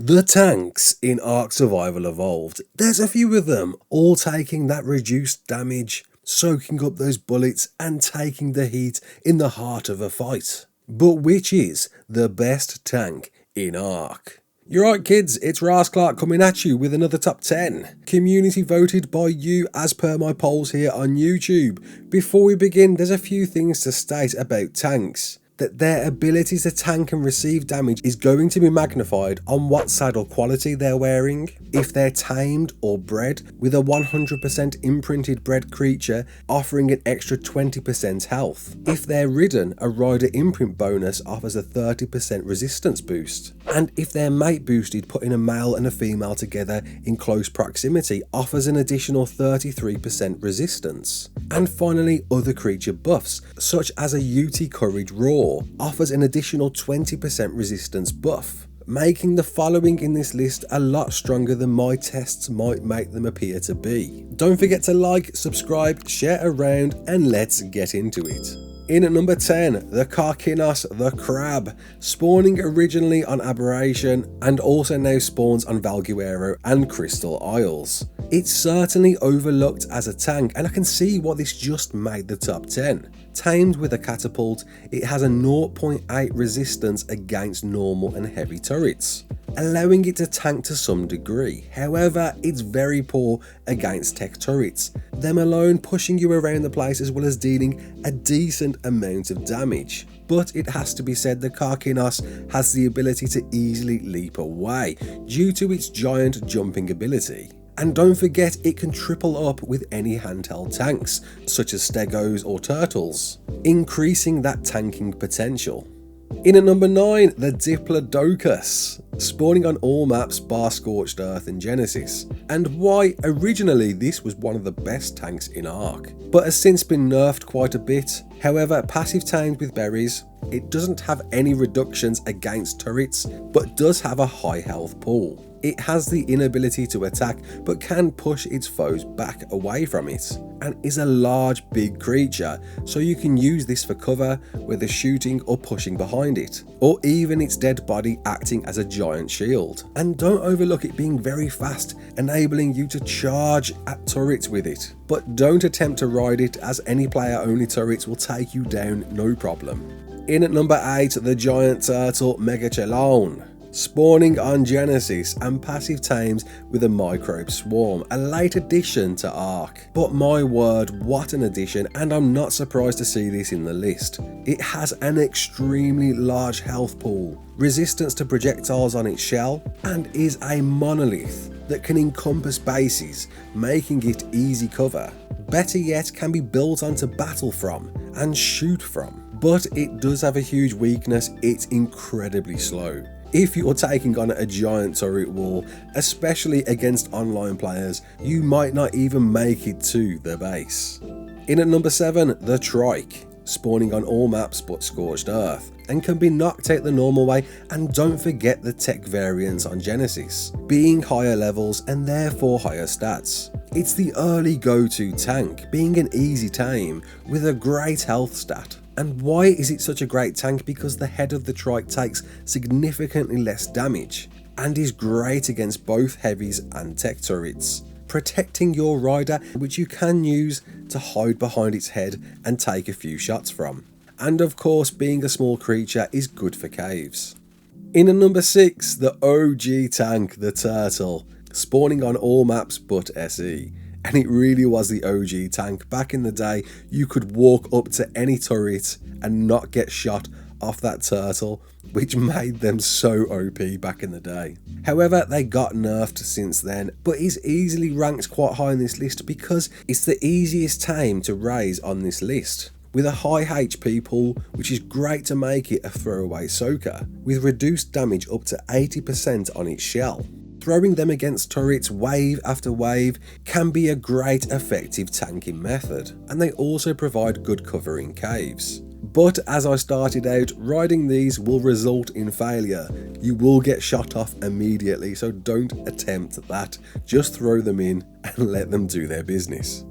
The tanks in ARK Survival Evolved, there's a few of them, all taking that reduced damage, soaking up those bullets and taking the heat in the heart of a fight. But which is the best tank in ARK? You're right kids, it's Raasclark coming at you with another top 10. Community voted by you as per my polls here on YouTube. Before we begin, there's a few things to state about tanks. That their ability to tank and receive damage is going to be magnified on what saddle quality they're wearing. If they're tamed or bred, with a 100% imprinted bred creature offering an extra 20% health. If they're ridden, a rider imprint bonus offers a 30% resistance boost. And if they're mate boosted, putting a male and a female together in close proximity offers an additional 33% resistance. And finally, other creature buffs, such as a UT Courage Roar, offers an additional 20% resistance buff, making the following in this list a lot stronger than my tests might make them appear to be. Don't forget to like, subscribe, share around, and let's get into it. In at number 10, the Kakinas the Crab, spawning originally on Aberration and also now spawns on Valguero and Crystal Isles. It's certainly overlooked as a tank, and I can see why this just made the top 10. Tamed with a catapult, it has a 0.8 resistance against normal and heavy turrets, allowing it to tank to some degree. However, it's very poor against tech turrets, them alone pushing you around the place as well as dealing a decent amount of damage. But it has to be said the Kakinas has the ability to easily leap away due to its giant jumping ability. And don't forget, it can triple up with any handheld tanks, such as Stegos or Turtles, increasing that tanking potential. In at number 9, the Diplodocus, spawning on all maps bar Scorched Earth and Genesis. And why originally this was one of the best tanks in ARK, but has since been nerfed quite a bit. However, passive tamed with berries, it doesn't have any reductions against turrets, but does have a high health pool. It has the inability to attack, but can push its foes back away from it, and is a large, big creature, so you can use this for cover, whether shooting or pushing behind it, or even its dead body acting as a giant shield. And don't overlook it being very fast, enabling you to charge at turrets with it. But don't attempt to ride it, as any player-only turrets will take you down no problem. In at number 8, the giant turtle Megachalon, spawning on Genesis and passive tames with a microbe swarm, a late addition to ARK. But my word, what an addition, and I'm not surprised to see this in the list. It has an extremely large health pool, resistance to projectiles on its shell, and is a monolith that can encompass bases, making it easy cover. Better yet, can be built onto battle from and shoot from. But it does have a huge weakness, it's incredibly slow. If you're taking on a giant turret wall, especially against online players, you might not even make it to the base. In at number 7, the Trike, spawning on all maps but Scorched Earth, and can be knocked out the normal way. And don't forget the tech variants on Genesis, being higher levels and therefore higher stats. It's the early go-to tank, being an easy tame with a great health stat. And why is it such a great tank? Because the head of the Trike takes significantly less damage and is great against both heavies and tech turrets, protecting your rider, which you can use to hide behind its head and take a few shots from. And of course, being a small creature is good for caves. In at number 6, the OG tank, the Turtle, spawning on all maps but SE. And it really was the OG tank. Back in the day, you could walk up to any turret and not get shot off that turtle, which made them so OP back in the day. However, they got nerfed since then, but is easily ranked quite high on this list because it's the easiest tame to raise on this list, with a high HP pool, which is great to make it a throwaway soaker, with reduced damage up to 80% on its shell. Throwing them against turrets wave after wave can be a great effective tanking method, and they also provide good cover in caves. But as I started out, riding these will result in failure. You will get shot off immediately, so don't attempt that. Just throw them in and let them do their business.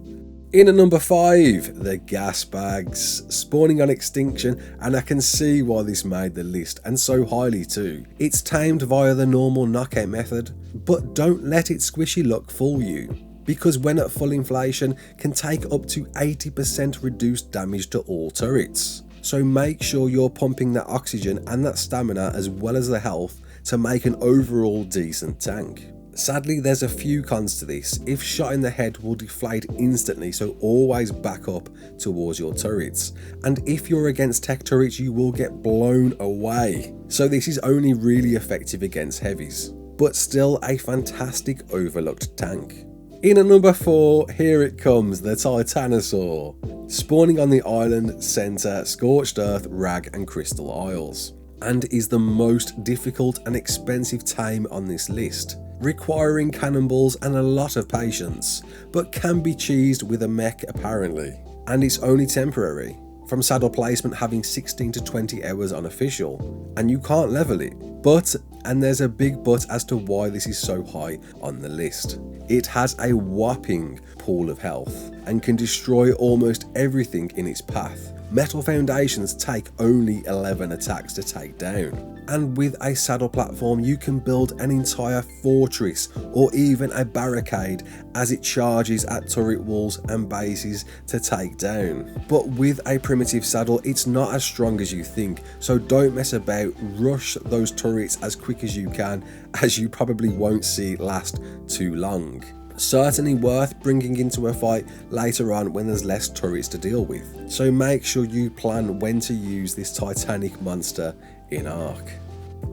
In at number 5, the gas bags, spawning on extinction, and I can see why this made the list, and so highly too. It's tamed via the normal knockout method, but don't let its squishy look fool you, because when at full inflation can take up to 80% reduced damage to all turrets. So make sure you're pumping that oxygen and that stamina as well as the health to make an overall decent tank. Sadly, there's a few cons to this. If shot in the head will deflate instantly, so always back up towards your turrets. And if you're against tech turrets, you will get blown away. So this is only really effective against heavies, but still a fantastic overlooked tank. In at number 4, here it comes, the Titanosaur, spawning on the island centre, Scorched Earth, Rag and Crystal Isles, and is the most difficult and expensive tame on this list, requiring cannonballs and a lot of patience, but can be cheesed with a mech apparently, and it's only temporary, from saddle placement having 16 to 20 hours unofficial, and you can't level it. But, and there's a big but as to why this is so high on the list, it has a whopping pool of health and can destroy almost everything in its path. Metal foundations take only 11 attacks to take down. And with a saddle platform you can build an entire fortress or even a barricade as it charges at turret walls and bases to take down. But with a primitive saddle it's not as strong as you think, so don't mess about, rush those turrets as quick as you can, as you probably won't see it last too long. Certainly worth bringing into a fight later on when there's less turrets to deal with, so make sure you plan when to use this titanic monster in ARK.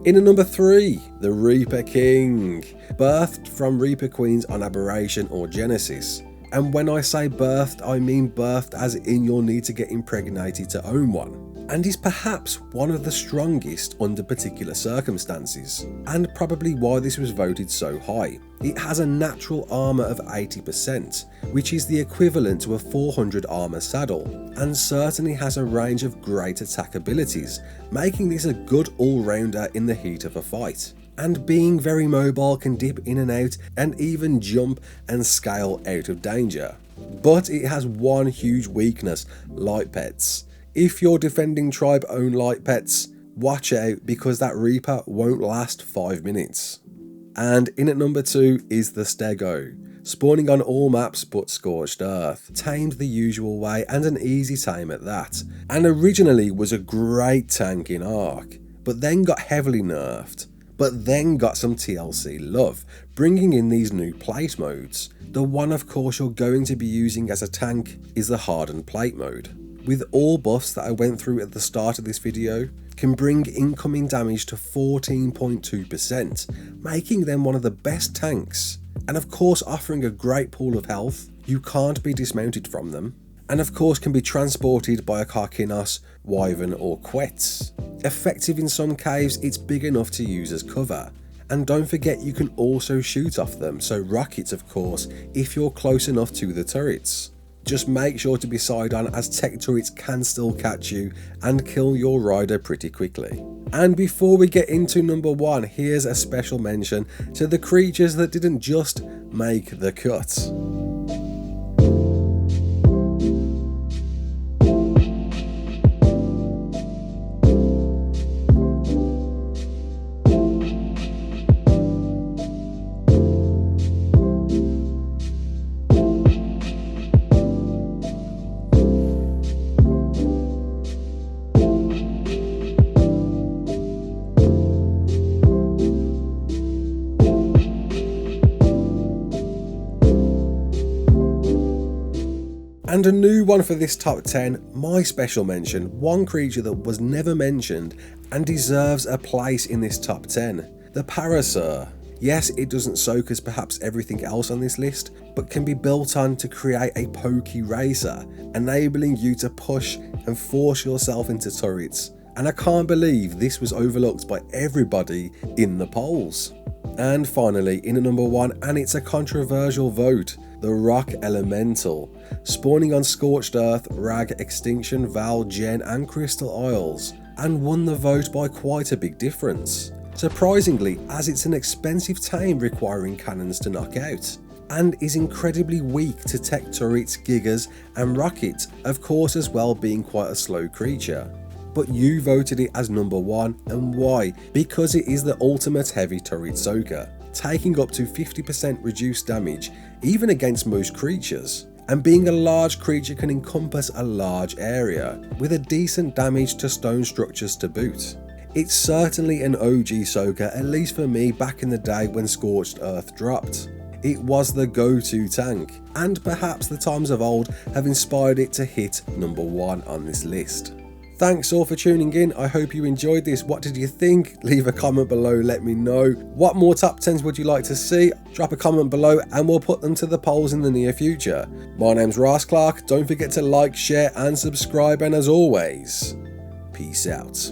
In at number 3, the Reaper King, birthed from Reaper Queens on Aberration or Genesis. And when I say birthed, I mean birthed as in you'll need to get impregnated to own one. And is perhaps one of the strongest under particular circumstances, and probably why this was voted so high. It has a natural armour of 80%, which is the equivalent to a 400 armour saddle, and certainly has a range of great attack abilities, making this a good all-rounder in the heat of a fight. And being very mobile, can dip in and out and even jump and scale out of danger. But it has one huge weakness: light pets. If you're defending tribe-owned light pets, watch out, because that Reaper won't last 5 minutes. And in at number 2 is the Stego, spawning on all maps but Scorched Earth, tamed the usual way and an easy tame at that, and originally was a great tank in ARK, but then got heavily nerfed, but then got some TLC love, bringing in these new plate modes. The one of course you're going to be using as a tank is the hardened plate mode, with all buffs that I went through at the start of this video, can bring incoming damage to 14.2%, making them one of the best tanks, and of course offering a great pool of health. You can't be dismounted from them, and of course can be transported by a Kakinas, Wyvern or Quetz. Effective in some caves, it's big enough to use as cover. And don't forget you can also shoot off them, so rockets of course, if you're close enough to the turrets. Just make sure to be side on, as tech turrets can still catch you and kill your rider pretty quickly. And before we get into number 1, here's a special mention to the creatures that didn't just make the cut. And a new one for this top 10, my special mention, one creature that was never mentioned and deserves a place in this top 10, the Parasaur. Yes, it doesn't soak as perhaps everything else on this list, but can be built on to create a pokey racer, enabling you to push and force yourself into turrets. And I can't believe this was overlooked by everybody in the polls. And finally, in at number 1, and it's a controversial vote, the Rock Elemental, spawning on Scorched Earth, Rag, Extinction, Val, Gen and Crystal Isles, and won the vote by quite a big difference. Surprisingly, as it's an expensive tame requiring cannons to knock out. and is incredibly weak to tech turrets, gigas and rockets, of course as well being quite a slow creature. But you voted it as number 1, and why? Because it is the ultimate heavy turret soaker, taking up to 50% reduced damage even against most creatures. And being a large creature can encompass a large area, with a decent damage to stone structures to boot. It's certainly an OG soaker, at least for me back in the day when Scorched Earth dropped. It was the go-to tank, and perhaps the times of old have inspired it to hit number 1 on this list. Thanks all for tuning in. I hope you enjoyed this. What did you think? Leave a comment below, let me know. What more top 10s would you like to see? Drop a comment below and we'll put them to the polls in the near future. My name's Raasclark. Don't forget to like, share and subscribe, and as always, peace out.